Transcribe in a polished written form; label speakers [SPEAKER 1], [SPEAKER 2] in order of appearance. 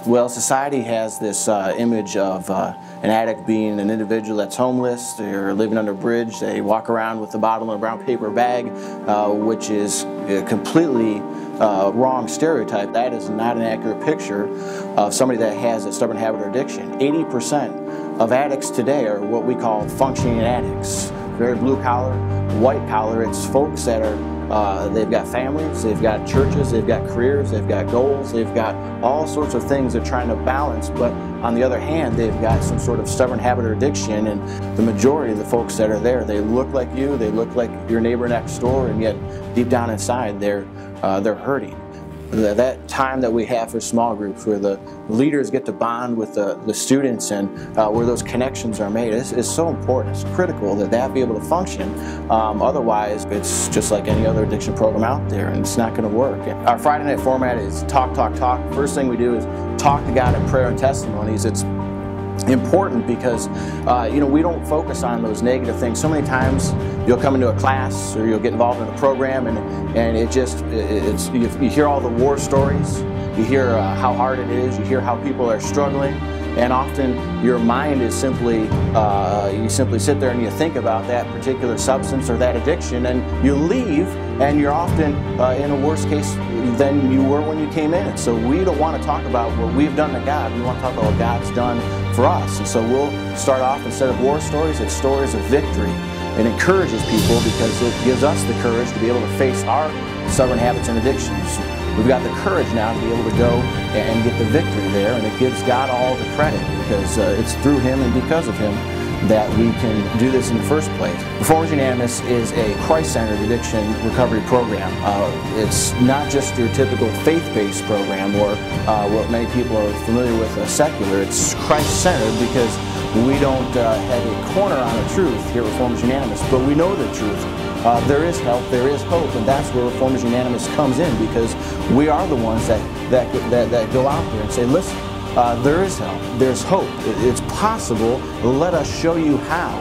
[SPEAKER 1] Well, society has this image of an addict being an individual that's homeless, they're living under a bridge, they walk around with a bottle in a brown paper bag, which is a completely wrong stereotype. That is not an accurate picture of somebody that has a stubborn habit or addiction. 80% of addicts today are what we call functioning addicts. Very blue collar, white collar. It's folks that are they've got families, they've got churches, they've got careers, they've got goals, they've got all sorts of things they're trying to balance, but on the other hand, they've got some sort of stubborn habit or addiction, and the majority of the folks that are there, they look like you, they look like your neighbor next door, and yet deep down inside, they're hurting. That time that we have for small groups where the leaders get to bond with the students and where those connections are made is so important. It's critical that be able to function. Otherwise, it's just like any other addiction program out there, and it's not going to work. Our Friday night format is talk, talk, talk. First thing we do is talk to God in prayer and testimonies. It's important because we don't focus on those negative things. So many times you'll come into a class or you'll get involved in a program and you hear all the war stories, you hear how hard it is, you hear how people are struggling, and often your mind is simply, you simply sit there and you think about that particular substance or that addiction, and you leave and you're often in a worse case than you were when you came in. And so we don't want to talk about what we've done to God, we want to talk about what God's done for us. And so we'll start off, instead of war stories, it's stories of victory. It encourages people because it gives us the courage to be able to face our stubborn habits and addictions. We've got the courage now to be able to go and get the victory there, and it gives God all the credit because it's through Him and because of Him that we can do this in the first place. Reformers Unanimous is a Christ-centered addiction recovery program. It's not just your typical faith-based program or what many people are familiar with secular. It's Christ-centered because we don't have a corner on the truth here at Reformers Unanimous, but we know the truth. There is help, there is hope, and that's where Reformers Unanimous comes in, because we are the ones that go out there and say, listen, there is help, there's hope, it's possible, let us show you how.